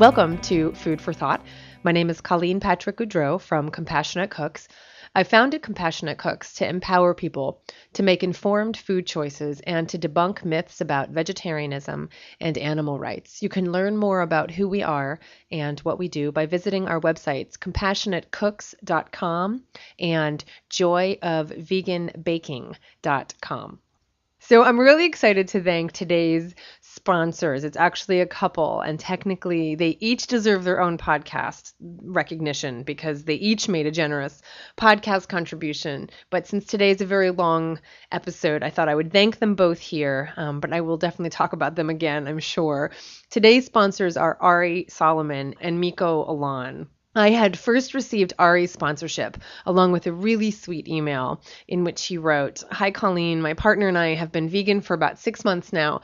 Welcome to Food for Thought. My name is Colleen Patrick-Goudreau from Compassionate Cooks. I founded Compassionate Cooks to empower people to make informed food choices and to debunk myths about vegetarianism and animal rights. You can learn more about who we are and what we do by visiting our websites, compassionatecooks.com and joyofveganbaking.com. So I'm really excited to thank today's sponsors. It's actually a couple, and technically they each deserve their own podcast recognition because they each made a generous podcast contribution. But since today's a very long episode, I thought I would thank them both here, but I will definitely talk about them again, I'm sure. Today's sponsors are Ari Solomon and Miko Alon. I had first received Ari's sponsorship along with a really sweet email in which he wrote, "Hi Colleen, my partner and I have been vegan for about 6 months now,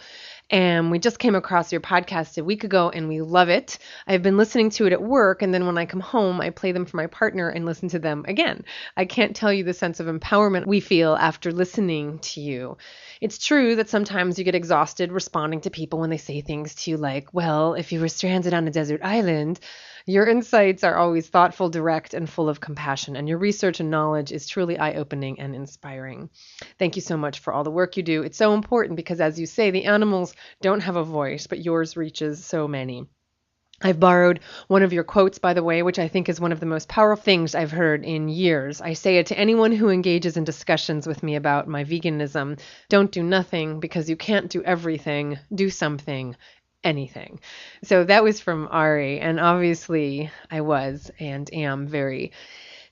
and we just came across your podcast a week ago and we love it. I've been listening to it at work, and then when I come home, I play them for my partner and listen to them again. I can't tell you the sense of empowerment we feel after listening to you. It's true that sometimes you get exhausted responding to people when they say things to you like, well, if you were stranded on a desert island. Your insights are always thoughtful, direct, and full of compassion, and your research and knowledge is truly eye-opening and inspiring. Thank you so much for all the work you do. It's so important because, as you say, the animals don't have a voice, but yours reaches so many." I've borrowed one of your quotes, by the way, which I think is one of the most powerful things I've heard in years. I say it to anyone who engages in discussions with me about my veganism. Don't do nothing because you can't do everything. Do something. Anything. So that was from Ari, and obviously I was and am very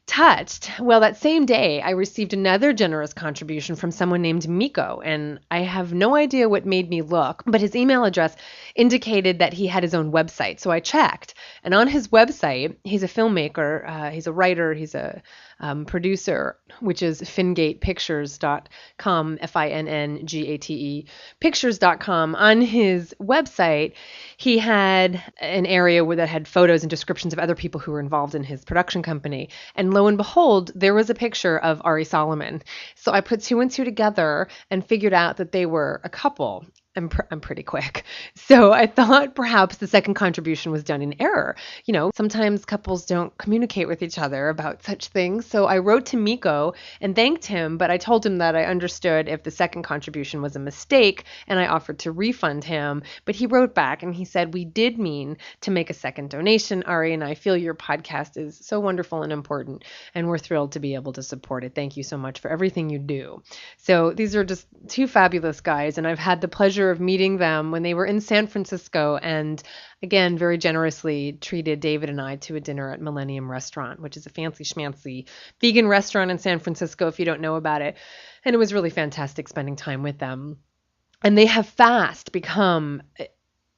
touched. Well, that same day, I received another generous contribution from someone named Miko, and I have no idea what made me look, but his email address indicated that he had his own website. So I checked, and on his website, he's a filmmaker, he's a writer, he's a producer, which is fingatepictures.com, Finnngate, pictures.com. On his website, he had an area that had photos and descriptions of other people who were involved in his production company. And lo and behold, there was a picture of Ari Solomon. So I put two and two together and figured out that they were a couple. I'm pretty quick. So I thought perhaps the second contribution was done in error. You know, sometimes couples don't communicate with each other about such things. So I wrote to Miko and thanked him, but I told him that I understood if the second contribution was a mistake, and I offered to refund him. But he wrote back and he said, "We did mean to make a second donation, Ari, and I feel your podcast is so wonderful and important, and we're thrilled to be able to support it. Thank you so much for everything you do." So these are just two fabulous guys, and I've had the pleasure of meeting them when they were in San Francisco, and again, very generously treated David and I to a dinner at Millennium Restaurant, which is a fancy schmancy vegan restaurant in San Francisco if you don't know about it. And it was really fantastic spending time with them. And they have fast become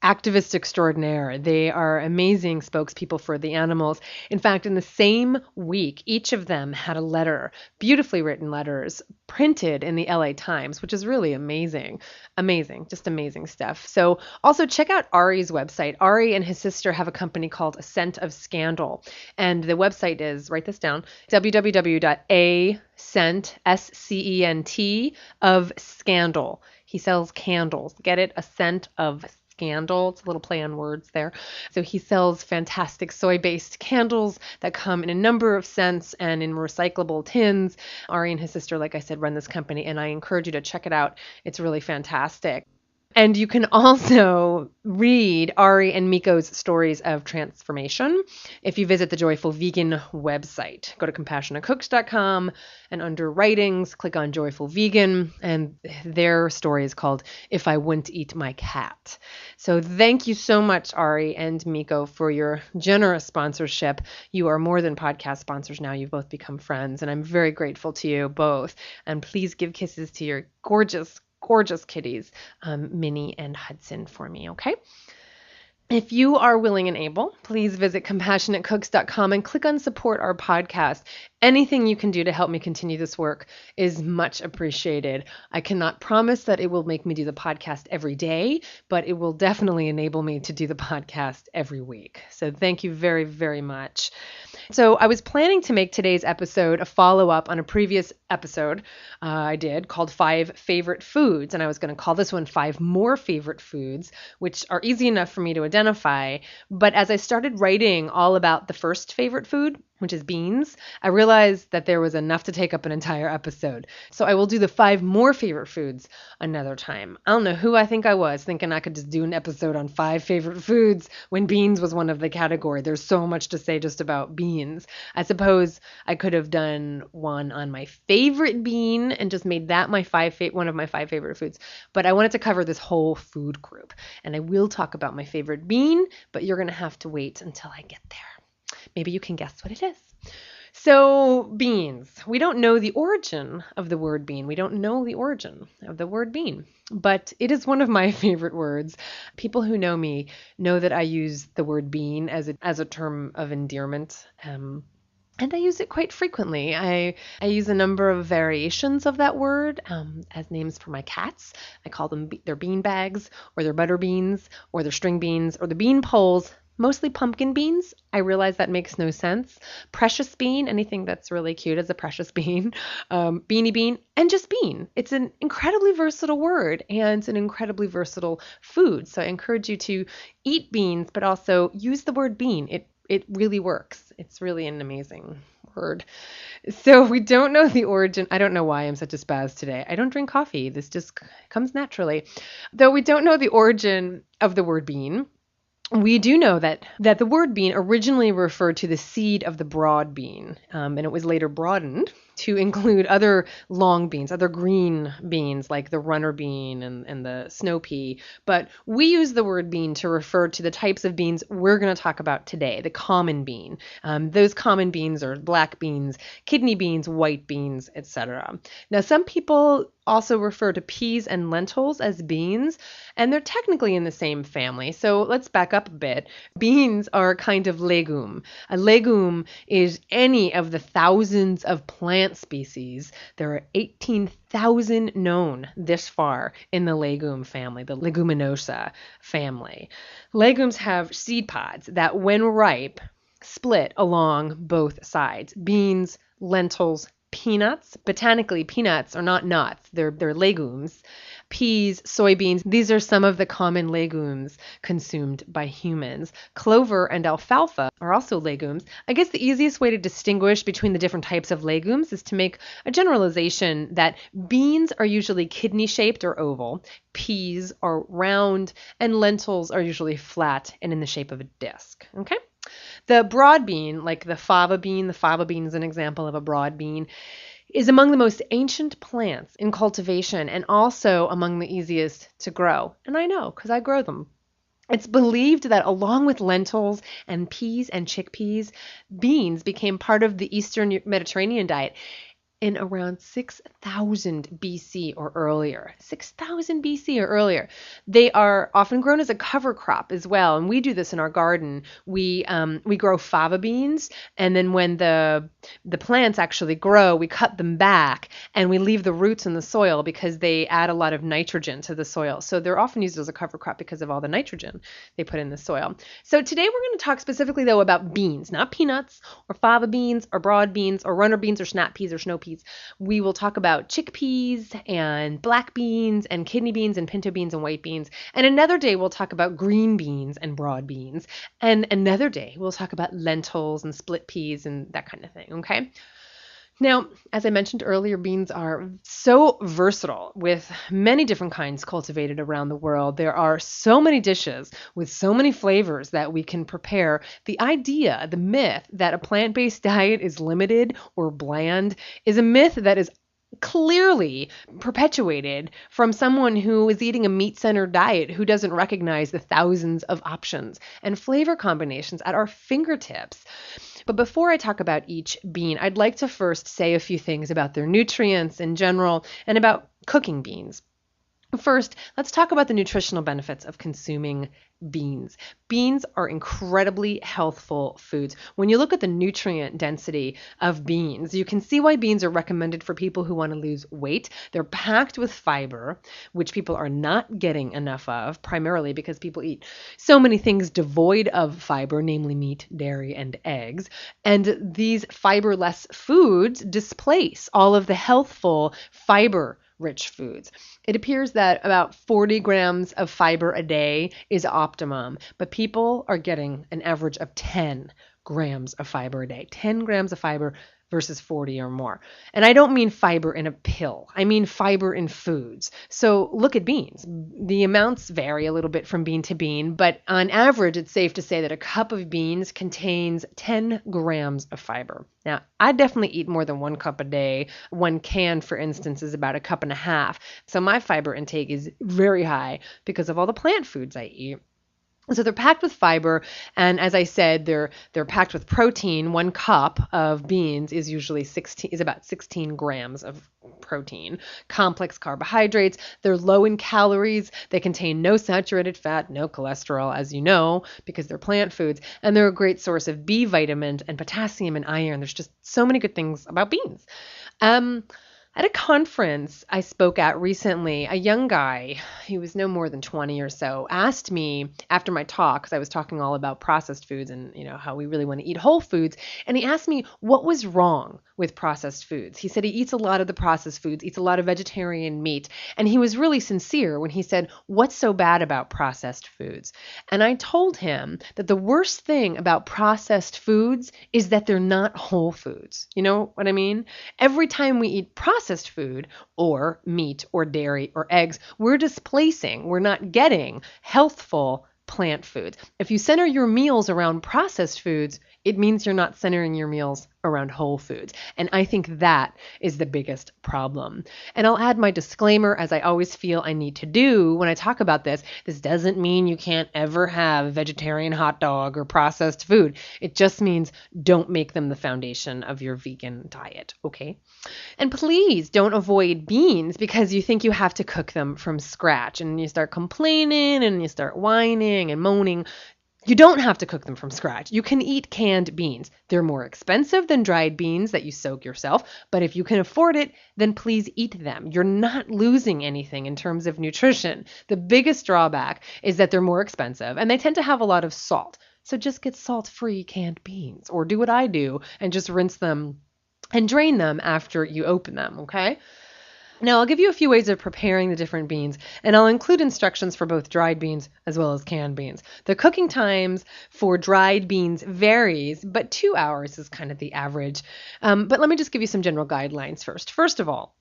activists extraordinaire. They are amazing spokespeople for the animals. In fact, in the same week, each of them had a letter, beautifully written letters, printed in the LA Times, which is really amazing. Amazing, just amazing stuff. So also check out Ari's website. Ari and his sister have a company called A Scent of Scandal. And the website is, write this down, www.ascent, S-C-E-N-T, of Scandal. He sells candles. Get it? A Scent of Scandal. It's a little play on words there. So he sells fantastic soy-based candles that come in a number of scents and in recyclable tins. Ari and his sister, like I said, run this company, and I encourage you to check it out. It's really fantastic. And you can also read Ari and Miko's stories of transformation if you visit the Joyful Vegan website. Go to compassionatecooks.com and under writings, click on Joyful Vegan, and their story is called If I Wouldn't Eat My Cat. So thank you so much, Ari and Miko, for your generous sponsorship. You are more than podcast sponsors now. You've both become friends, and I'm very grateful to you both. And please give kisses to your gorgeous kitties, Minnie and Hudson, for me, okay? If you are willing and able, please visit compassionatecooks.com and click on support our podcast. Anything you can do to help me continue this work is much appreciated. I cannot promise that it will make me do the podcast every day, but it will definitely enable me to do the podcast every week. So thank you very, very much. So I was planning to make today's episode a follow-up on a previous episode I did called 5 Favorite Foods, and I was going to call this one 5 More Favorite Foods, which are easy enough for me to identify identify. But as I started writing all about the first favorite food, which is beans, I realized that there was enough to take up an entire episode. So I will do the 5 more favorite foods another time. I don't know who I think I was, thinking I could just do an episode on 5 favorite foods when beans was one of the category. There's so much to say just about beans. I suppose I could have done one on my favorite bean and just made that my one of my 5 favorite foods. But I wanted to cover this whole food group. And I will talk about my favorite bean, but you're going to have to wait until I get there. Maybe you can guess what it is. So beans, we don't know the origin of the word bean. We don't know the origin of the word bean, but it is one of my favorite words. People who know me know that I use the word bean as a term of endearment. And I use it quite frequently. I use a number of variations of that word as names for my cats. I call them their bean bags, or their butter beans, or their string beans, or the bean poles. Mostly pumpkin beans. I realize that makes no sense. Precious bean, anything that's really cute is a precious bean. Beanie bean, and just bean. It's an incredibly versatile word and an incredibly versatile food. So I encourage you to eat beans, but also use the word bean. It really works. It's really an amazing word. So we don't know the origin. I don't know why I'm such a spaz today. I don't drink coffee. This just comes naturally. Though we don't know the origin of the word bean, we do know that the word bean originally referred to the seed of the broad bean, and it was later broadened to include other long beans, other green beans like the runner bean and the snow pea. But we use the word bean to refer to the types of beans we're going to talk about today, the common bean. Those common beans are black beans, kidney beans, white beans, etc. Now, some people also refer to peas and lentils as beans, and they're technically in the same family. So let's back up a bit. Beans are a kind of legume. A legume is any of the thousands of plant species. There are 18,000 known this far in the legume family, the leguminosa family. Legumes have seed pods that, when ripe, split along both sides. Beans, lentils, peanuts. Botanically, peanuts are not nuts. They're legumes. Peas, soybeans, these are some of the common legumes consumed by humans. Clover and alfalfa are also legumes. I guess the easiest way to distinguish between the different types of legumes is to make a generalization that beans are usually kidney-shaped or oval, peas are round, and lentils are usually flat and in the shape of a disc. Okay? The broad bean, like the fava bean is an example of a broad bean, is among the most ancient plants in cultivation and also among the easiest to grow. And I know, because I grow them. It's believed that along with lentils and peas and chickpeas, beans became part of the Eastern Mediterranean diet in around 6,000 BC or earlier. 6,000 BC or earlier. They are often grown as a cover crop as well, and we do this in our garden. We grow fava beans, and then when the plants actually grow, we cut them back, and we leave the roots in the soil because they add a lot of nitrogen to the soil. So they're often used as a cover crop because of all the nitrogen they put in the soil. So today we're going to talk specifically, though, about beans, not peanuts or fava beans or broad beans or runner beans or snap peas or snow peas. We will talk about chickpeas and black beans and kidney beans and pinto beans and white beans. And another day we'll talk about green beans and broad beans. And another day we'll talk about lentils and split peas and that kind of thing, okay? Now, as I mentioned earlier, beans are so versatile with many different kinds cultivated around the world. There are so many dishes with so many flavors that we can prepare. The idea, the myth that a plant-based diet is limited or bland is a myth that is clearly perpetuated from someone who is eating a meat-centered diet who doesn't recognize the thousands of options and flavor combinations at our fingertips. But before I talk about each bean, I'd like to first say a few things about their nutrients in general and about cooking beans. First, let's talk about the nutritional benefits of consuming beans. Beans are incredibly healthful foods. When you look at the nutrient density of beans, you can see why beans are recommended for people who want to lose weight. They're packed with fiber, which people are not getting enough of, primarily because people eat so many things devoid of fiber, namely meat, dairy, and eggs. And these fiberless foods displace all of the healthful fiber rich foods. It appears that about 40 grams of fiber a day is optimum, but people are getting an average of 10 grams of fiber a day. 10 grams of fiber versus 40 or more. And I don't mean fiber in a pill. I mean fiber in foods. So look at beans. The amounts vary a little bit from bean to bean, but on average, it's safe to say that a cup of beans contains 10 grams of fiber. Now, I definitely eat more than 1 cup a day. 1 can, for instance, is about 1.5 cups. So my fiber intake is very high because of all the plant foods I eat. So they're packed with fiber, and as I said, they're packed with protein. 1 cup of beans is usually about 16 grams of protein. Complex carbohydrates. They're low in calories. They contain no saturated fat, no cholesterol, as you know, because they're plant foods, and they're a great source of B vitamin and potassium and iron. There's just so many good things about beans. At a conference I spoke at recently, a young guy, he was no more than 20 or so, asked me after my talk, because I was talking all about processed foods and how we really want to eat whole foods, and he asked me what was wrong with processed foods. He said he eats a lot of the processed foods, eats a lot of vegetarian meat, and he was really sincere when he said, "What's so bad about processed foods?" And I told him that the worst thing about processed foods is that they're not whole foods. You know what I mean? Every time we eat processed food or meat or dairy or eggs, we're displacing, we're not getting healthful plant foods. If you center your meals around processed foods, it means you're not centering your meals around whole foods. And I think that is the biggest problem. And I'll add my disclaimer, as I always feel I need to do when I talk about this. This doesn't mean you can't ever have a vegetarian hot dog or processed food. It just means don't make them the foundation of your vegan diet, okay? And please don't avoid beans because you think you have to cook them from scratch and you start complaining and you start whining and moaning. You don't have to cook them from scratch. You can eat canned beans. They're more expensive than dried beans that you soak yourself, but if you can afford it, then please eat them. You're not losing anything in terms of nutrition. The biggest drawback is that they're more expensive and they tend to have a lot of salt. So just get salt-free canned beans or do what I do and just rinse them and drain them after you open them, okay? Now, I'll give you a few ways of preparing the different beans, and I'll include instructions for both dried beans as well as canned beans. The cooking times for dried beans varies, but 2 hours is kind of the average. But let me just give you some general guidelines first. First of all,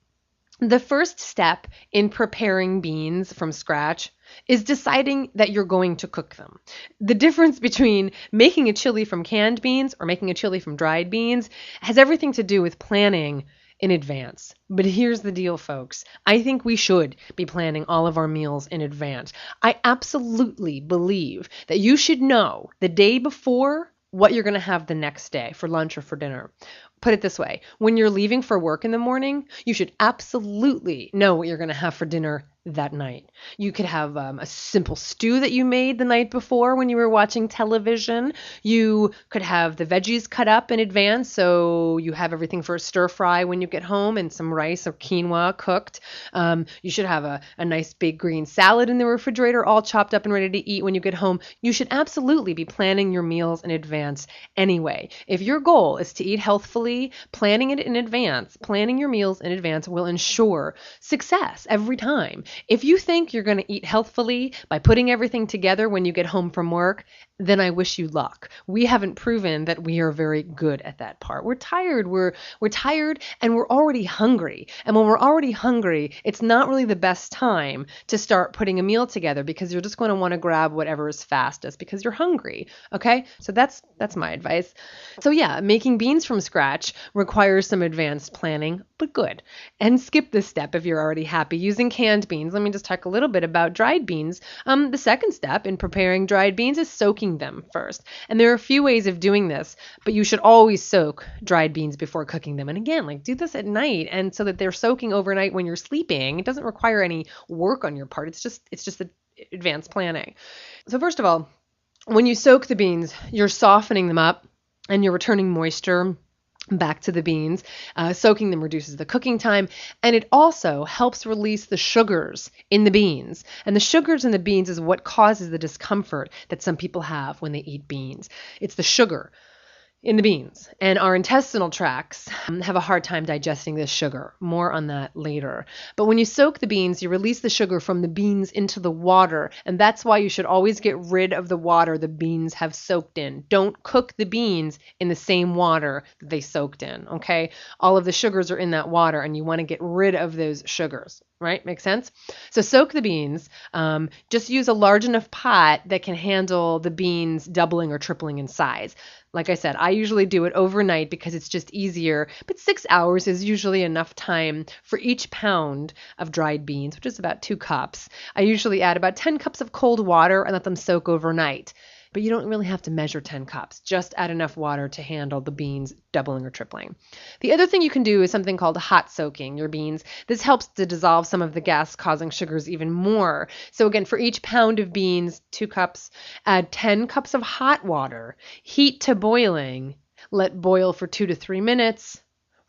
the first step in preparing beans from scratch is deciding that you're going to cook them. The difference between making a chili from canned beans or making a chili from dried beans has everything to do with planning in advance. But here's the deal, folks. I think we should be planning all of our meals in advance. I absolutely believe that you should know the day before what you're going to have the next day for lunch or for dinner. Put it this way. When you're leaving for work in the morning, you should absolutely know what you're going to have for dinner that night. You could have a simple stew that you made the night before when you were watching television. You could have the veggies cut up in advance so you have everything for a stir fry when you get home and some rice or quinoa cooked. You should have a nice big green salad in the refrigerator all chopped up and ready to eat when you get home. You should absolutely be planning your meals in advance anyway. If your goal is to eat healthfully, planning it in advance, planning your meals in advance will ensure success every time. If you think you're going to eat healthfully by putting everything together when you get home from work, then I wish you luck. We haven't proven that we are very good at that part. We're tired. We're tired and we're already hungry. And when we're already hungry, it's not really the best time to start putting a meal together because you're just going to want to grab whatever is fastest because you're hungry. Okay? So that's my advice. So yeah, making beans from scratch requires some advanced planning, but good. And skip this step if you're already happy using canned beans. Let me just talk a little bit about dried beans. The second step in preparing dried beans is soaking them first. And there are a few ways of doing this, but you should always soak dried beans before cooking them. And again, do this at night and so that they're soaking overnight when you're sleeping. It doesn't require any work on your part. It's just advanced planning. So first of all, when you soak the beans, you're softening them up and you're returning moisture back to the beans. Soaking them reduces the cooking time, and it also helps release the sugars in the beans. And the sugars in the beans is what causes the discomfort that some people have when they eat beans. It's the sugar. in the beans. And our intestinal tracts have a hard time digesting this sugar. More on that later. But when you soak the beans, you release the sugar from the beans into the water. And that's why you should always get rid of the water the beans have soaked in. Don't cook the beans in the same water that they soaked in, okay? All of the sugars are in that water, and you want to get rid of those sugars. Right? Make sense? So soak the beans. Just use a large enough pot that can handle the beans doubling or tripling in size. Like I said, I usually do it overnight because it's just easier, but 6 hours is usually enough time for each pound of dried beans, which is about 2 cups. I usually add about 10 cups of cold water and let them soak overnight. But you don't really have to measure 10 cups. Just add enough water to handle the beans doubling or tripling. The other thing you can do is something called hot soaking your beans. This helps to dissolve some of the gas-causing sugars even more. So again, for each pound of beans, 2 cups, add 10 cups of hot water. Heat to boiling. Let boil for 2 to 3 minutes.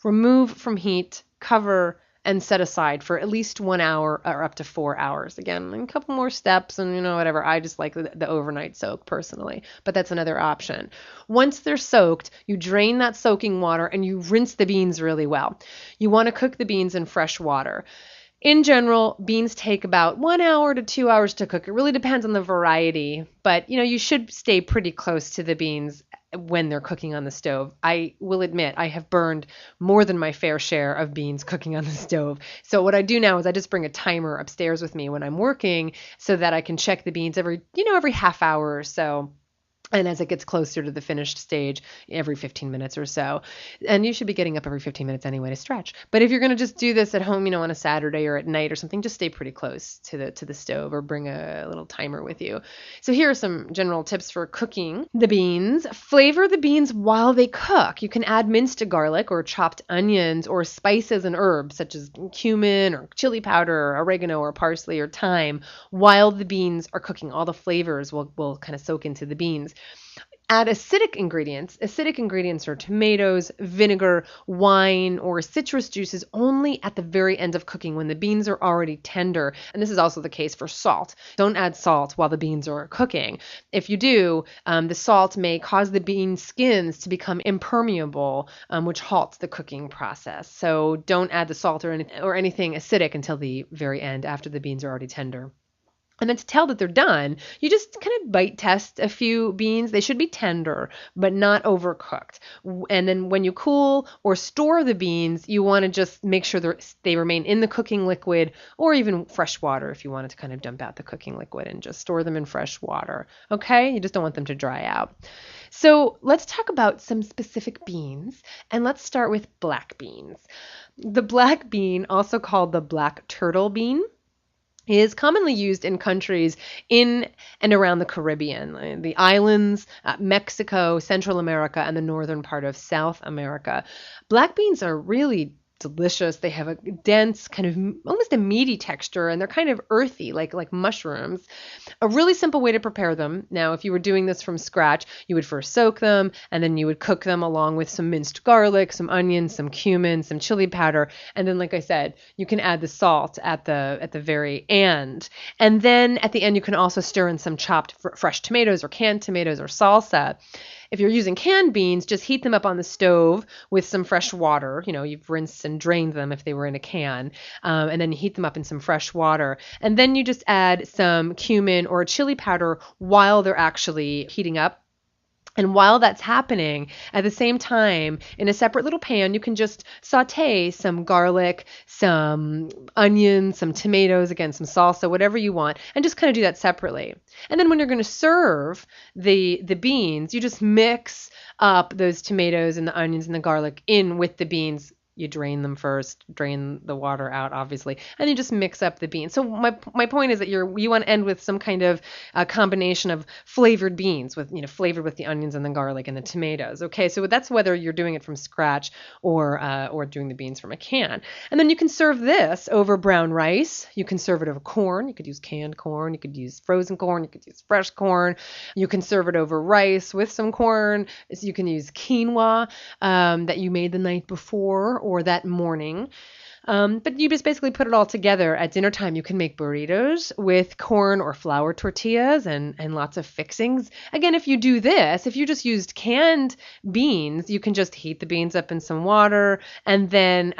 Remove from heat, cover, and set aside for at least 1 hour or up to 4 hours. Again, a couple more steps and, whatever. I just like the overnight soak personally, but that's another option. Once they're soaked, you drain that soaking water and you rinse the beans really well. You want to cook the beans in fresh water. In general, beans take about 1 hour to 2 hours to cook. It really depends on the variety, but you should stay pretty close to the beans when they're cooking on the stove. I will admit I have burned more than my fair share of beans cooking on the stove. So what I do now is I just bring a timer upstairs with me when I'm working so that I can check the beans every half hour or so. And as it gets closer to the finished stage, every 15 minutes or so. And you should be getting up every 15 minutes anyway to stretch. But if you're going to just do this at home, on a Saturday or at night or something, just stay pretty close to the stove or bring a little timer with you. So here are some general tips for cooking the beans. Flavor the beans while they cook. You can add minced garlic or chopped onions or spices and herbs such as cumin or chili powder or oregano or parsley or thyme while the beans are cooking. All the flavors will kind of soak into the beans. Add acidic ingredients. Acidic ingredients are tomatoes, vinegar, wine, or citrus juices only at the very end of cooking when the beans are already tender. And this is also the case for salt. Don't add salt while the beans are cooking. If you do, the salt may cause the bean skins to become impermeable, which halts the cooking process. So don't add the salt or anything acidic until the very end after the beans are already tender. And then to tell that they're done, you just kind of bite test a few beans. They should be tender, but not overcooked. And then when you cool or store the beans, you want to just make sure they remain in the cooking liquid or even fresh water if you wanted to kind of dump out the cooking liquid and just store them in fresh water. Okay? You just don't want them to dry out. So let's talk about some specific beans, and let's start with black beans. The black bean, also called the black turtle bean, is commonly used in countries in and around the Caribbean, the islands, Mexico, Central America, and the northern part of South America. Black beans are really delicious. They have a dense, kind of almost a meaty texture, and they're kind of earthy, like mushrooms. A really simple way to prepare them. Now, if you were doing this from scratch, you would first soak them, and then you would cook them along with some minced garlic, some onions, some cumin, some chili powder, and then, like I said, you can add the salt at the very end. And then at the end, you can also stir in some chopped fresh tomatoes or canned tomatoes or salsa. If you're using canned beans, just heat them up on the stove with some fresh water. You've rinsed and drained them if they were in a can. And then you heat them up in some fresh water. And then you just add some cumin or chili powder while they're actually heating up. And while that's happening, at the same time, in a separate little pan, you can just saute some garlic, some onions, some tomatoes, again, some salsa, whatever you want, and just kind of do that separately. And then when you're going to serve the beans, you just mix up those tomatoes and the onions and the garlic in with the beans. You drain them first, drain the water out, obviously, and you just mix up the beans. So my point is that you want to end with some kind of combination of flavored beans with flavored with the onions and the garlic and the tomatoes. Okay, so that's whether you're doing it from scratch or doing the beans from a can. And then you can serve this over brown rice. You can serve it over corn. You could use canned corn. You could use frozen corn. You could use fresh corn. You can serve it over rice with some corn. So you can use quinoa that you made the night before or that morning. But you just basically put it all together. At dinner time, you can make burritos with corn or flour tortillas and lots of fixings. Again, if you do this, if you just used canned beans, you can just heat the beans up in some water and then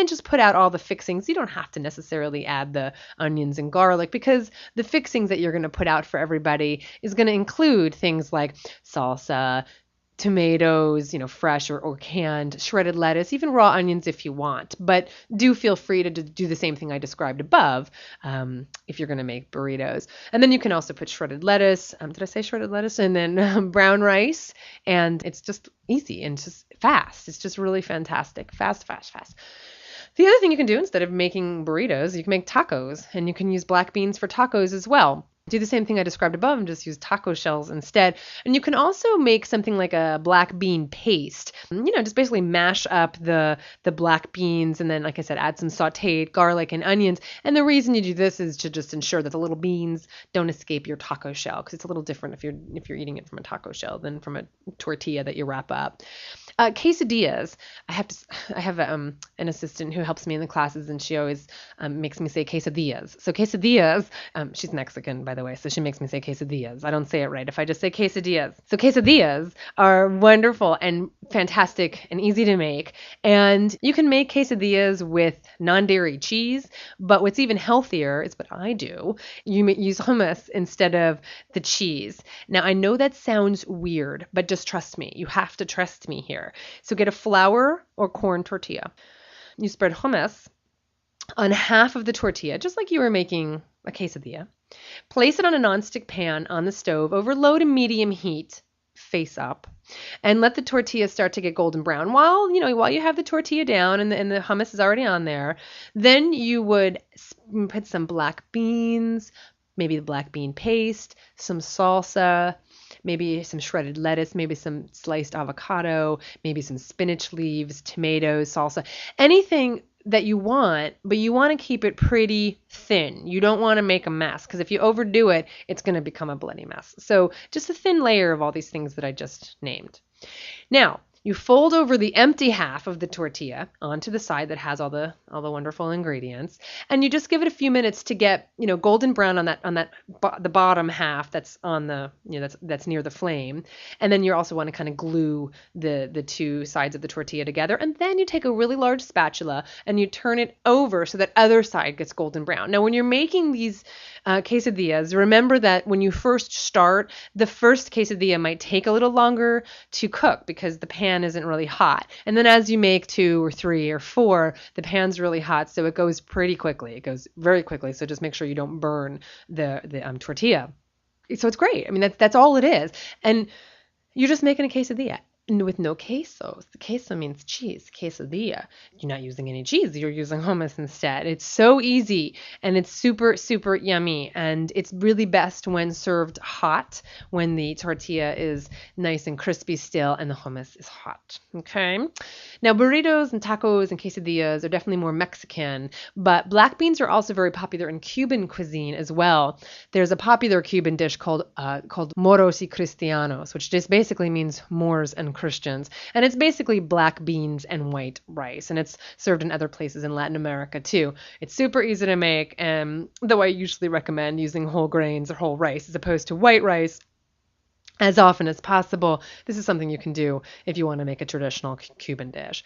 just put out all the fixings. You don't have to necessarily add the onions and garlic because the fixings that you're going to put out for everybody is going to include things like salsa, tomatoes, fresh or canned, shredded lettuce, even raw onions if you want. But do feel free to do the same thing I described above if you're going to make burritos. And then you can also put shredded lettuce. Did I say shredded lettuce? And then brown rice. And it's just easy and just fast. It's just really fantastic. Fast, fast, fast. The other thing you can do instead of making burritos, you can make tacos. And you can use black beans for tacos as well. Do the same thing I described above and just use taco shells instead. And you can also make something like a black bean paste. Just basically mash up the black beans and then, like I said, add some sauteed garlic and onions. And the reason you do this is to just ensure that the little beans don't escape your taco shell because it's a little different if you're eating it from a taco shell than from a tortilla that you wrap up. Quesadillas. I have an assistant who helps me in the classes, and she always makes me say quesadillas. So quesadillas. She's Mexican, by the way, so she makes me say quesadillas. I don't say it right if I just say quesadillas. So quesadillas are wonderful and fantastic and easy to make, and you can make quesadillas with non-dairy cheese. But what's even healthier is what I do. You use hummus instead of the cheese. Now I know that sounds weird, but just trust me. You have to trust me here. So get a flour or corn tortilla. You spread hummus on half of the tortilla, just like you were making a quesadilla. Place it on a nonstick pan on the stove over low to medium heat, face up, and let the tortilla start to get golden brown. While you have the tortilla down and the hummus is already on there, then you would put some black beans, maybe the black bean paste, some salsa, maybe some shredded lettuce, maybe some sliced avocado, maybe some spinach leaves, tomatoes, salsa, anything that you want, but you want to keep it pretty thin. You don't want to make a mess because if you overdo it, it's going to become a bloody mess. So just a thin layer of all these things that I just named. Now, you fold over the empty half of the tortilla onto the side that has all the wonderful ingredients, and you just give it a few minutes to get golden brown on the bottom half that's on the that's near the flame, and then you also want to kind of glue the two sides of the tortilla together, and then you take a really large spatula and you turn it over so that other side gets golden brown. Now, when you're making these quesadillas, remember that when you first start, the first quesadilla might take a little longer to cook because the pan isn't really hot. And then as you make 2 or 3 or 4, the pan's really hot, so it goes pretty quickly. It goes very quickly, so just make sure you don't burn the tortilla. So it's great. I mean, that's all it is. And you're just making a quesadilla. With no quesos. The queso means cheese. Quesadilla. You're not using any cheese. You're using hummus instead. It's so easy and it's super, super yummy. And it's really best when served hot, when the tortilla is nice and crispy still and the hummus is hot. Okay. Now, burritos and tacos and quesadillas are definitely more Mexican, but black beans are also very popular in Cuban cuisine as well. There's a popular Cuban dish called moros y cristianos, which just basically means Moors and Christians. And it's basically black beans and white rice. And it's served in other places in Latin America too. It's super easy to make, though I usually recommend using whole grains or whole rice as opposed to white rice as often as possible. This is something you can do if you want to make a traditional Cuban dish.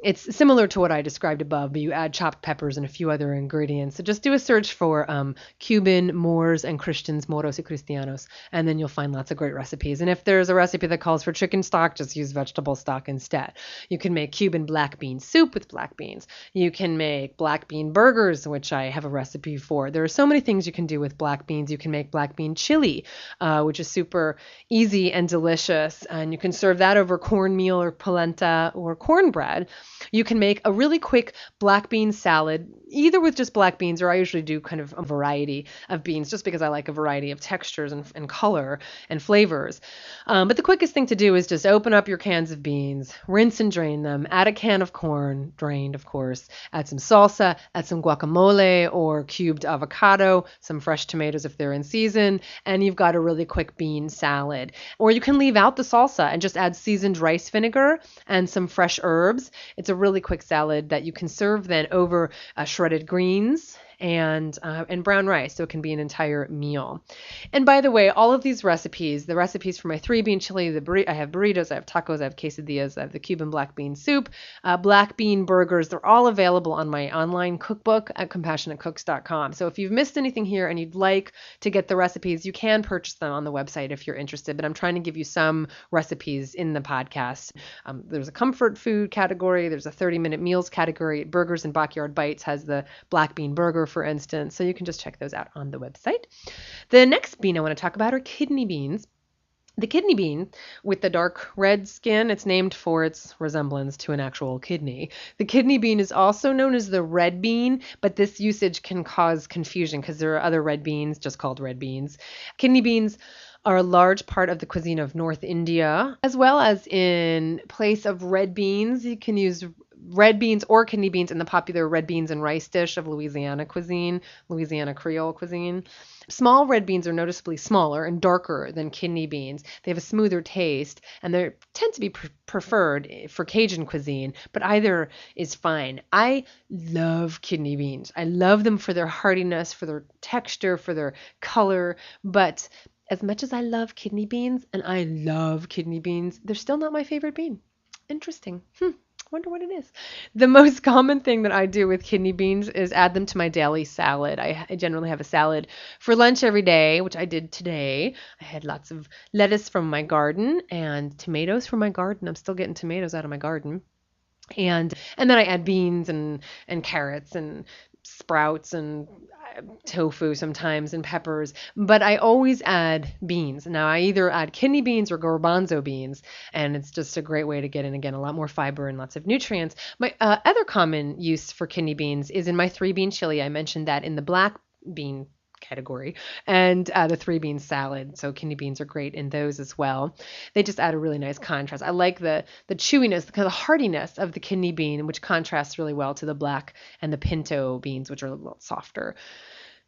It's similar to what I described above, but you add chopped peppers and a few other ingredients. So just do a search for Cuban, Moors, and Christians, Moros y Cristianos, and then you'll find lots of great recipes. And if there's a recipe that calls for chicken stock, just use vegetable stock instead. You can make Cuban black bean soup with black beans. You can make black bean burgers, which I have a recipe for. There are so many things you can do with black beans. You can make black bean chili, which is super easy and delicious, and you can serve that over cornmeal or polenta or cornbread. You can make a really quick black bean salad, either with just black beans, or I usually do kind of a variety of beans just because I like a variety of textures and color and flavors. But the quickest thing to do is just open up your cans of beans, rinse and drain them, add a can of corn, drained of course, add some salsa, add some guacamole or cubed avocado, some fresh tomatoes if they're in season, and you've got a really quick bean salad. Or you can leave out the salsa and just add seasoned rice vinegar and some fresh herbs. It's a really quick salad that you can serve then over shredded greens and brown rice, so it can be an entire meal. And by the way, all of these recipes, the recipes for my 3-bean chili, I have burritos, I have tacos, I have quesadillas, I have the Cuban black bean soup, black bean burgers, they're all available on my online cookbook at compassionatecooks.com. So if you've missed anything here and you'd like to get the recipes, you can purchase them on the website if you're interested, but I'm trying to give you some recipes in the podcast. There's a comfort food category, there's a 30-minute meals category. Burgers and Backyard Bites has the black bean burger, for instance, so you can just check those out on the website. The next bean I want to talk about are kidney beans. The kidney bean with the dark red skin, it's named for its resemblance to an actual kidney. The kidney bean is also known as the red bean, but this usage can cause confusion because there are other red beans just called red beans. Kidney beans are a large part of the cuisine of North India, as well as in place of red beans. You can use red beans or kidney beans in the popular red beans and rice dish of Louisiana cuisine, Louisiana Creole cuisine. Small red beans are noticeably smaller and darker than kidney beans. They have a smoother taste, and they tend to be preferred for Cajun cuisine, but either is fine. I love kidney beans. I love them for their hardiness, for their texture, for their color, but as much as I love kidney beans, and I love kidney beans, they're still not my favorite bean. Interesting. Wonder what it is. The most common thing that I do with kidney beans is add them to my daily salad. I generally have a salad for lunch every day, which I did today. I had lots of lettuce from my garden and tomatoes from my garden. I'm still getting tomatoes out of my garden. And then I add beans and carrots and sprouts and tofu sometimes and peppers, but I always add beans. Now I either add kidney beans or garbanzo beans, and it's just a great way to get in, again, a lot more fiber and lots of nutrients. My other common use for kidney beans is in my 3-bean chili. I mentioned that in the black bean category, and the 3-bean salad. So kidney beans are great in those as well. They just add a really nice contrast. I like the chewiness, the kind of hardiness of the kidney bean, which contrasts really well to the black and the pinto beans, which are a little softer.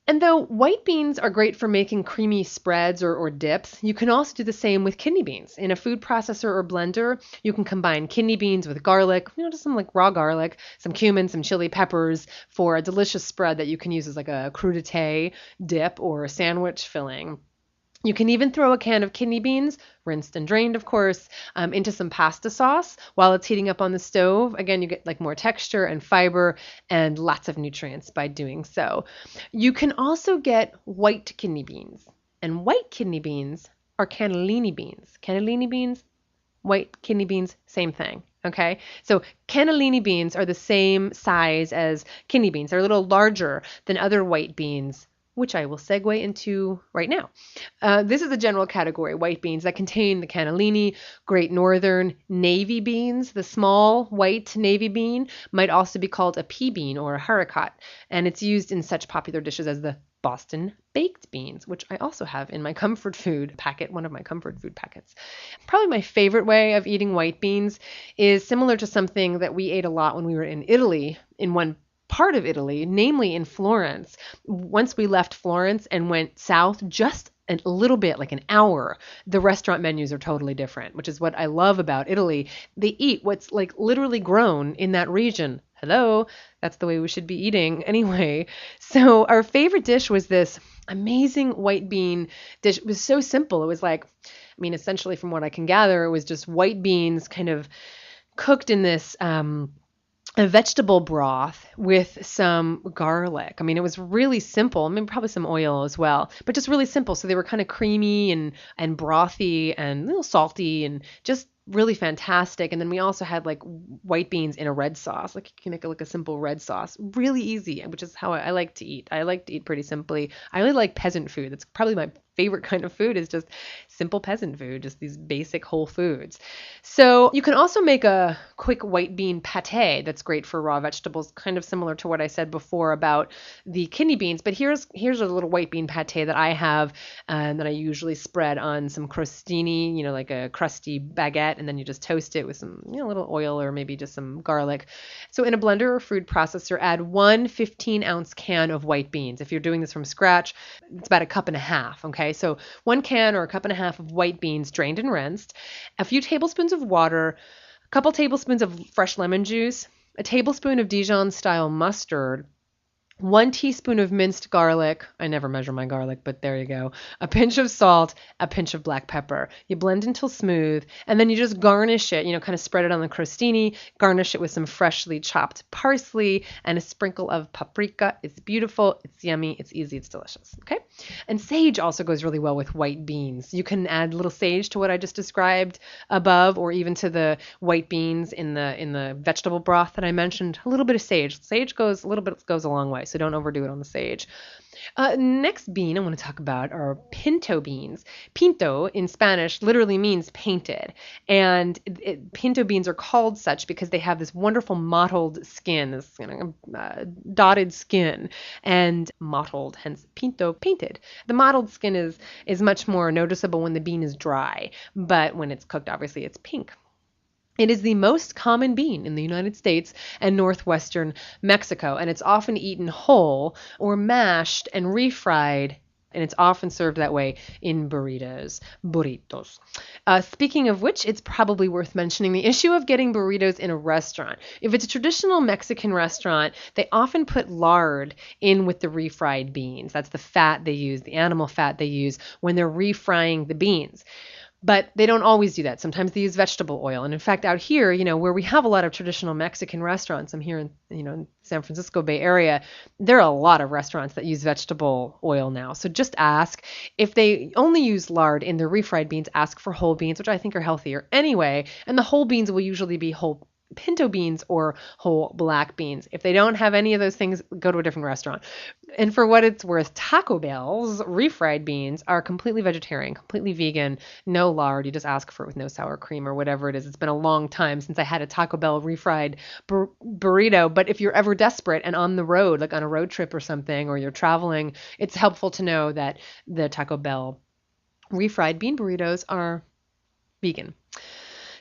And though white beans are great for making creamy spreads or dips, you can also do the same with kidney beans. In a food processor or blender, you can combine kidney beans with garlic, just some like raw garlic, some cumin, some chili peppers for a delicious spread that you can use as like a crudité dip or a sandwich filling. You can even throw a can of kidney beans, rinsed and drained, of course, into some pasta sauce while it's heating up on the stove. Again, you get like more texture and fiber and lots of nutrients by doing so. You can also get white kidney beans, and white kidney beans are cannellini beans. Cannellini beans, white kidney beans, same thing. Okay, so cannellini beans are the same size as kidney beans. They're a little larger than other white beans, which I will segue into right now. This is a general category, white beans that contain the cannellini, Great Northern, navy beans. The small white navy bean might also be called a pea bean or a haricot, and it's used in such popular dishes as the Boston baked beans, which I also have in my comfort food packet, one of my comfort food packets. Probably my favorite way of eating white beans is similar to something that we ate a lot when we were in Italy, in one part of Italy, namely in Florence. Once we left Florence and went south just a little bit, like an hour, the restaurant menus are totally different, which is what I love about Italy. They eat what's like literally grown in that region. Hello, that's the way we should be eating anyway. So our favorite dish was this amazing white bean dish. It was so simple. It was like, essentially from what I can gather, it was just white beans kind of cooked in this a vegetable broth with some garlic. It was really simple. Probably some oil as well, but just really simple. So they were kind of creamy and brothy and a little salty and just really fantastic. And then we also had like white beans in a red sauce. Like you can make it like a simple red sauce. Really easy, which is how I like to eat. I like to eat pretty simply. I really like peasant food. That's probably my favorite kind of food, is just simple peasant food, just these basic whole foods. So you can also make a quick white bean pate that's great for raw vegetables, kind of similar to what I said before about the kidney beans. But here's a little white bean pate that I have that I usually spread on some crostini, like a crusty baguette, and then you just toast it with some little oil or maybe just some garlic. So in a blender or food processor, add 1 15-ounce can of white beans. If you're doing this from scratch, it's about 1.5 cups, okay? So 1 can or 1.5 cups of white beans drained and rinsed, a few tablespoons of water, couple tablespoons of fresh lemon juice, a tablespoon of Dijon-style mustard, 1 teaspoon of minced garlic. I never measure my garlic, but there you go. A pinch of salt, a pinch of black pepper. You blend until smooth, and then you just garnish it, kind of spread it on the crostini, garnish it with some freshly chopped parsley and a sprinkle of paprika. It's beautiful, it's yummy, it's easy, it's delicious. Okay? And sage also goes really well with white beans. You can add little sage to what I just described above, or even to the white beans in the vegetable broth that I mentioned. A little bit of sage. Sage goes a long way. So don't overdo it on the sage. Next bean I want to talk about are pinto beans. Pinto in Spanish literally means painted. And pinto beans are called such because they have this wonderful mottled skin, this dotted skin, and mottled, hence pinto, painted. The mottled skin is much more noticeable when the bean is dry, but when it's cooked, obviously it's pink. It is the most common bean in the United States and northwestern Mexico, and it's often eaten whole or mashed and refried, and it's often served that way in burritos. Speaking of which, it's probably worth mentioning the issue of getting burritos in a restaurant. If it's a traditional Mexican restaurant, they often put lard in with the refried beans. That's the fat they use, the animal fat they use when they're refrying the beans. But they don't always do that. Sometimes they use vegetable oil. And in fact, out here, where we have a lot of traditional Mexican restaurants, I'm here in, San Francisco Bay Area, there are a lot of restaurants that use vegetable oil now. So just ask. If they only use lard in their refried beans, ask for whole beans, which I think are healthier anyway. And the whole beans will usually be whole pinto beans or whole black beans. If they don't have any of those things, go to a different restaurant. And for what it's worth, Taco Bell's refried beans are completely vegetarian, completely vegan, no lard. You just ask for it with no sour cream or whatever it is. It's been a long time since I had a Taco Bell refried burrito. But if you're ever desperate and on the road, like on a road trip or something, or you're traveling, it's helpful to know that the Taco Bell refried bean burritos are vegan.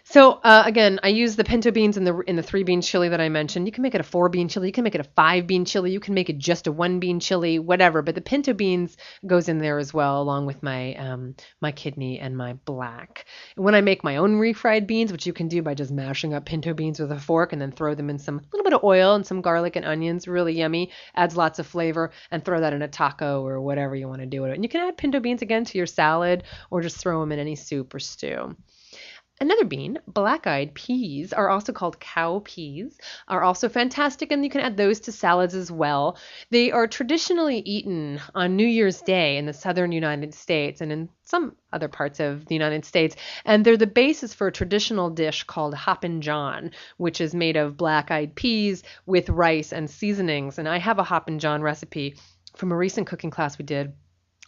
So again, I use the pinto beans in the 3-bean chili that I mentioned. You can make it a 4-bean chili. You can make it a 5-bean chili. You can make it just a 1-bean chili, whatever. But the pinto beans goes in there as well, along with my my kidney and my black. And when I make my own refried beans, which you can do by just mashing up pinto beans with a fork and then throw them in some little bit of oil and some garlic and onions, really yummy, adds lots of flavor, and throw that in a taco or whatever you want to do with it. And you can add pinto beans again to your salad or just throw them in any soup or stew. Another bean, black-eyed peas, are also called cow peas, are also fantastic, and you can add those to salads as well. They are traditionally eaten on New Year's Day in the southern United States and in some other parts of the United States, and they're the basis for a traditional dish called Hoppin' John, which is made of black-eyed peas with rice and seasonings. And I have a Hoppin' John recipe from a recent cooking class we did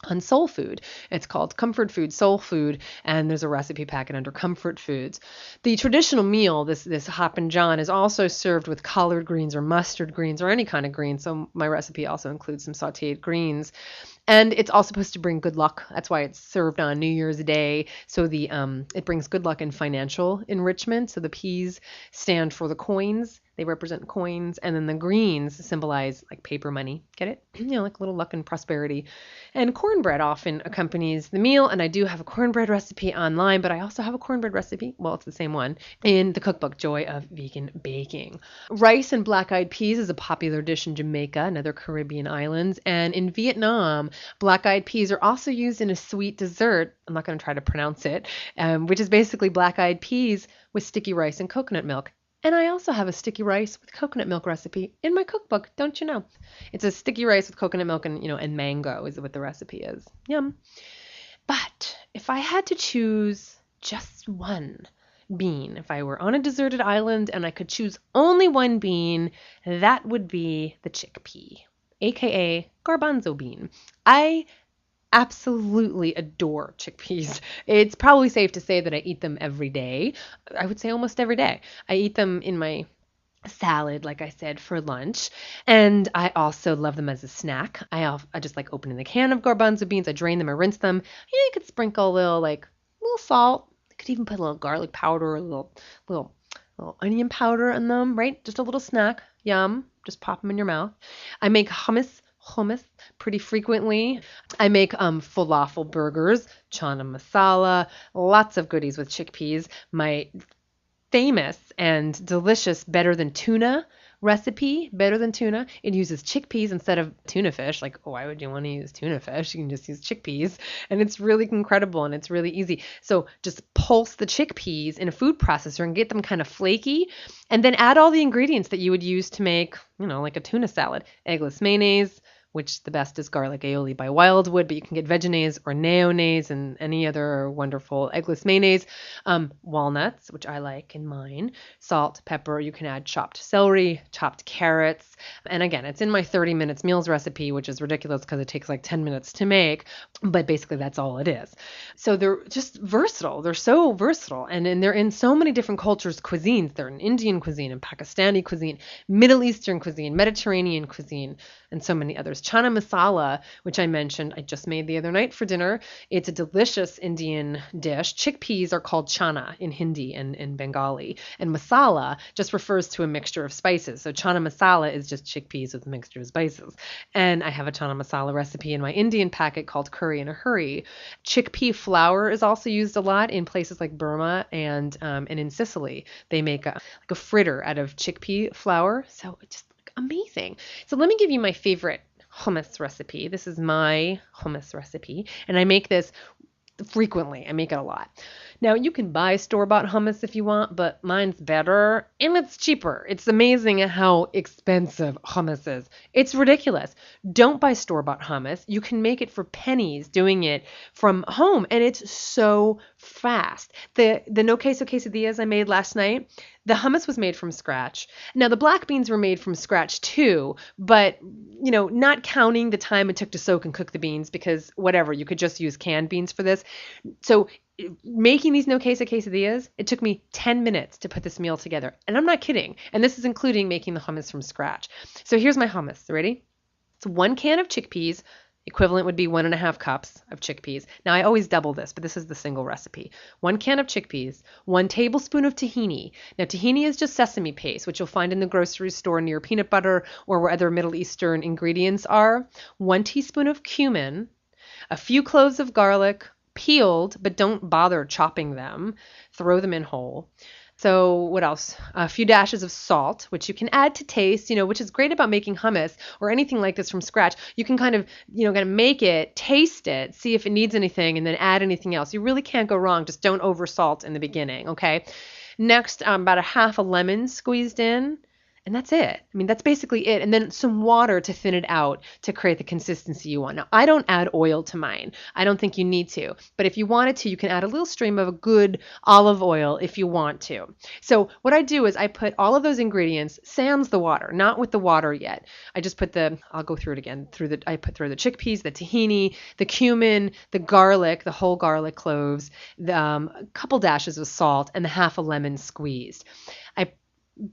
on soul food. It's called Comfort Food, Soul Food, and there's a recipe packet under Comfort Foods. The traditional meal, this Hoppin' John, is also served with collard greens or mustard greens or any kind of green. So my recipe also includes some sauteed greens. And it's all supposed to bring good luck. That's why it's served on New Year's Day. So it brings good luck and financial enrichment. So the peas stand for the coins. They represent coins, and then the greens symbolize like paper money. Get it? Like a little luck and prosperity. And cornbread often accompanies the meal, and I do have a cornbread recipe online, but I also have a cornbread recipe, well, it's the same one, in the cookbook Joy of Vegan Baking. Rice and black-eyed peas is a popular dish in Jamaica and other Caribbean islands, and in Vietnam, black-eyed peas are also used in a sweet dessert. I'm not going to try to pronounce it, which is basically black-eyed peas with sticky rice and coconut milk. And I also have a sticky rice with coconut milk recipe in my cookbook, don't you know? It's a sticky rice with coconut milk and mango is what the recipe is. Yum. But if I had to choose just one bean, if I were on a deserted island and I could choose only one bean, that would be the chickpea, aka garbanzo bean. I absolutely adore chickpeas. It's probably safe to say that I eat them every day. I would say almost every day. I eat them in my salad, like I said, for lunch. And I also love them as a snack. I just like opening the can of garbanzo beans. I drain them, I rinse them. You could sprinkle a little salt. You could even put a little garlic powder, a little onion powder in them, right? Just a little snack. Yum. Just pop them in your mouth. I make hummus pretty frequently. I make falafel burgers, chana masala, lots of goodies with chickpeas. My famous and delicious better than tuna recipe, better than tuna. It uses chickpeas instead of tuna fish. Like, why would you want to use tuna fish? You can just use chickpeas. And it's really incredible and it's really easy. So just pulse the chickpeas in a food processor and get them kind of flaky. And then add all the ingredients that you would use to make, like a tuna salad. Eggless mayonnaise, which the best is garlic aioli by Wildwood, but you can get Vegenaise or Neonaise and any other wonderful eggless mayonnaise. Walnuts, which I like in mine. Salt, pepper. You can add chopped celery, chopped carrots. And again, it's in my 30 minutes meals recipe, which is ridiculous because it takes like 10 minutes to make. But basically, that's all it is. So they're just versatile. They're so versatile. And they're in so many different cultures' cuisines. They're in Indian cuisine and Pakistani cuisine, Middle Eastern cuisine, Mediterranean cuisine, and so many others. Chana masala, which I mentioned, I just made the other night for dinner. It's a delicious Indian dish. Chickpeas are called chana in Hindi and in Bengali. And masala just refers to a mixture of spices. So chana masala is just chickpeas with a mixture of spices. And I have a chana masala recipe in my Indian packet called curry in a hurry. Chickpea flour is also used a lot in places like Burma and in Sicily. They make like a fritter out of chickpea flour. So it's just amazing. So let me give you my favorite hummus recipe. This is my hummus recipe, and I make this frequently. I make it a lot. Now, you can buy store-bought hummus if you want, but mine's better and it's cheaper. It's amazing how expensive hummus is. It's ridiculous. Don't buy store-bought hummus. You can make it for pennies doing it from home, and it's so fast. The no queso quesadillas I made last night, the hummus was made from scratch. Now, the black beans were made from scratch too, but, not counting the time it took to soak and cook the beans because whatever, you could just use canned beans for this. So making these no queso quesadillas, it took me 10 minutes to put this meal together. And I'm not kidding. And this is including making the hummus from scratch. So here's my hummus. Ready? It's 1 can of chickpeas. Equivalent would be 1.5 cups of chickpeas. Now, I always double this, but this is the single recipe. 1 can of chickpeas, 1 tablespoon of tahini. Now, tahini is just sesame paste, which you'll find in the grocery store near peanut butter or where other Middle Eastern ingredients are. 1 teaspoon of cumin, a few cloves of garlic, peeled, but don't bother chopping them. Throw them in whole. So what else? A few dashes of salt, which you can add to taste, which is great about making hummus or anything like this from scratch. You can kind of make it, taste it, see if it needs anything, and then add anything else. You really can't go wrong. Just don't over salt in the beginning, okay? Next, about a half a lemon squeezed in. And that's it. I mean, that's basically it. And then some water to thin it out to create the consistency you want. Now, I don't add oil to mine. I don't think you need to. But if you wanted to, you can add a little stream of a good olive oil if you want to. So what I do is I put all of those ingredients, sans the water, not with the water yet. I just put I'll go through it again. I put through the chickpeas, the tahini, the cumin, the garlic, the whole garlic cloves, a couple dashes of salt, and the half a lemon squeezed. I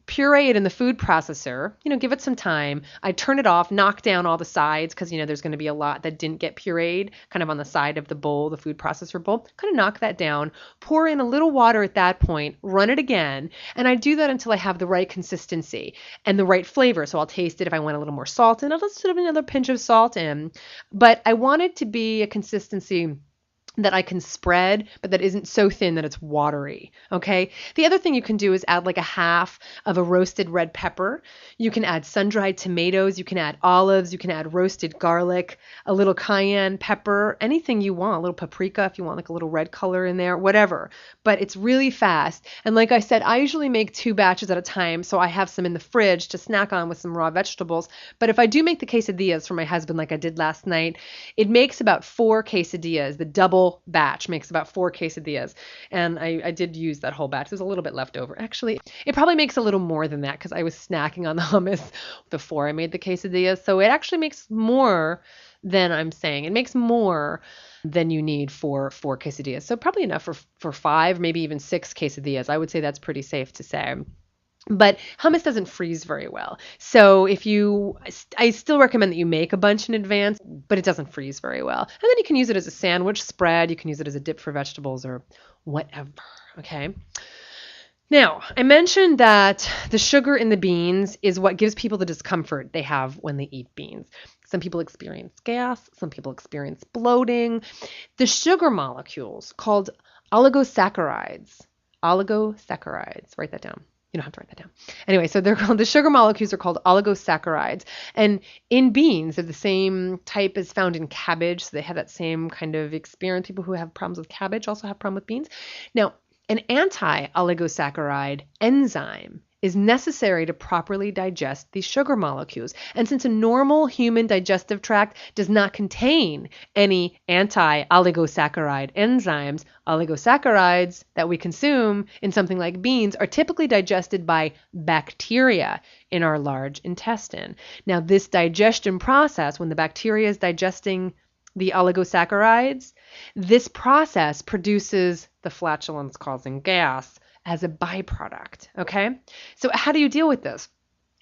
puree it in the food processor, give it some time. I turn it off, knock down all the sides because, there's going to be a lot that didn't get pureed kind of on the side of the bowl, the food processor bowl. Kind of knock that down, pour in a little water at that point, run it again. And I do that until I have the right consistency and the right flavor. So I'll taste it if I want a little more salt in. I'll just put another pinch of salt in. But I want it to be a consistency that I can spread, but that isn't so thin that it's watery, okay? The other thing you can do is add like a half of a roasted red pepper. You can add sun-dried tomatoes. You can add olives. You can add roasted garlic, a little cayenne pepper, anything you want, a little paprika if you want like a little red color in there, whatever. But it's really fast. And like I said, I usually make 2 batches at a time, so I have some in the fridge to snack on with some raw vegetables. But if I do make the quesadillas for my husband like I did last night, it makes about 4 quesadillas, the double batch makes about 4 quesadillas. And I did use that whole batch. There's a little bit left over. Actually, it probably makes a little more than that because I was snacking on the hummus before I made the quesadillas. So it actually makes more than I'm saying. It makes more than you need for 4 quesadillas. So probably enough for 5, maybe even 6 quesadillas. I would say that's pretty safe to say. But hummus doesn't freeze very well. So I still recommend that you make a bunch in advance, but it doesn't freeze very well. And then you can use it as a sandwich spread. You can use it as a dip for vegetables or whatever, okay? Now, I mentioned that the sugar in the beans is what gives people the discomfort they have when they eat beans. Some people experience gas. Some people experience bloating. The sugar molecules called oligosaccharides, oligosaccharides. Write that down. You don't have to write that down. Anyway, so they're called, the sugar molecules are called oligosaccharides. And in beans, they're the same type as found in cabbage. So they have that same kind of experience. People who have problems with cabbage also have problem with beans. Now, an anti-oligosaccharide enzyme is necessary to properly digest these sugar molecules. And since a normal human digestive tract does not contain any anti-oligosaccharide enzymes, oligosaccharides that we consume in something like beans are typically digested by bacteria in our large intestine. Now, this digestion process, when the bacteria is digesting the oligosaccharides, this process produces the flatulence-causing gas as a byproduct, okay? So how do you deal with this?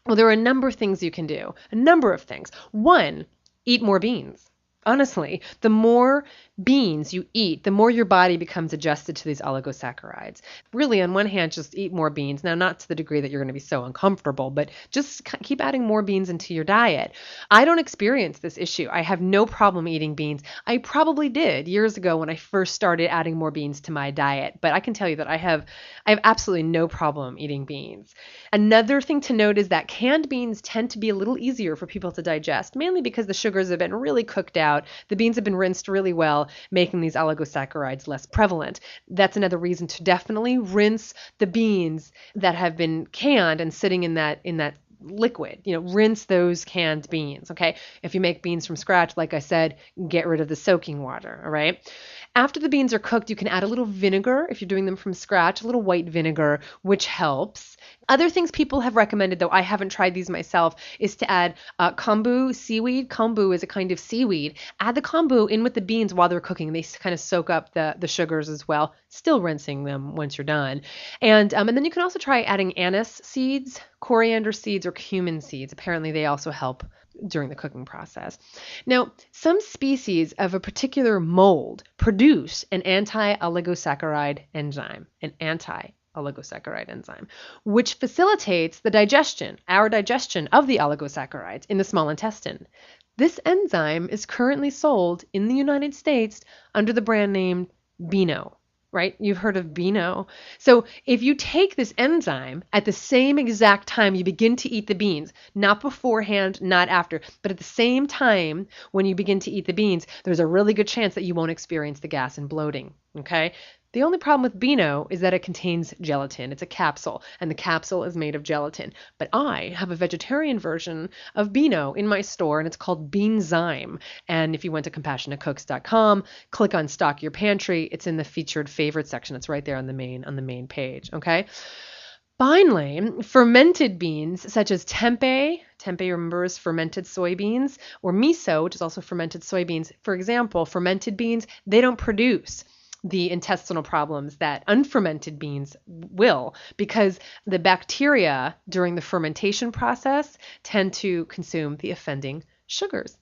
Well, there are a number of things you can do. A number of things. One, eat more beans. Honestly, the more beans you eat, the more your body becomes adjusted to these oligosaccharides. Really, on one hand, just eat more beans. Now, not to the degree that you're going to be so uncomfortable, but just keep adding more beans into your diet. I don't experience this issue. I have no problem eating beans. I probably did years ago when I first started adding more beans to my diet, but I can tell you that I have absolutely no problem eating beans. Another thing to note is that canned beans tend to be a little easier for people to digest, mainly because the sugars have been really cooked out. The beans have been rinsed really well, making these oligosaccharides less prevalent. That's another reason to definitely rinse the beans that have been canned and sitting in that liquid. Rinse those canned beans, okay? If you make beans from scratch, like I said, get rid of the soaking water, all right? After the beans are cooked, you can add a little vinegar if you're doing them from scratch, a little white vinegar, which helps. Other things people have recommended, though I haven't tried these myself, is to add kombu seaweed. Kombu is a kind of seaweed. Add the kombu in with the beans while they're cooking. They kind of soak up the sugars as well, still rinsing them once you're done. And then you can also try adding anise seeds, coriander seeds, or cumin seeds. Apparently they also help during the cooking process. Now, some species of a particular mold produce an anti-oligosaccharide enzyme, which facilitates the digestion, our digestion of the oligosaccharides in the small intestine. This enzyme is currently sold in the United States under the brand name Beano. Right? You've heard of Beano. So if you take this enzyme at the same exact time you begin to eat the beans, not beforehand, not after, but at the same time when you begin to eat the beans, there's a really good chance that you won't experience the gas and bloating. Okay? The only problem with Beano is that it contains gelatin. It's a capsule, and the capsule is made of gelatin. But I have a vegetarian version of Beano in my store, and it's called Beanzyme. And if you went to CompassionateCooks.com, click on Stock Your Pantry, it's in the featured favorite section. It's right there on the main page, okay? Finally, fermented beans such as tempeh, remember, is fermented soybeans, or miso, which is also fermented soybeans. For example, fermented beans, they don't produce the intestinal problems that unfermented beans will, because the bacteria during the fermentation process tend to consume the offending sugars.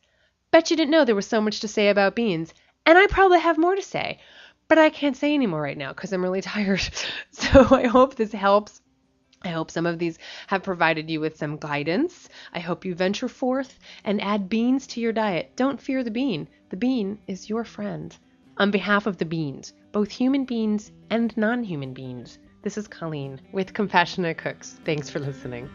Bet you didn't know there was so much to say about beans, and I probably have more to say, but I can't say any more right now because I'm really tired. So I hope this helps. I hope some of these have provided you with some guidance. I hope you venture forth and add beans to your diet. Don't fear the bean. The bean is your friend. On behalf of the beans, both human beings and non-human beings, this is Colleen with Compassionate Cooks. Thanks for listening.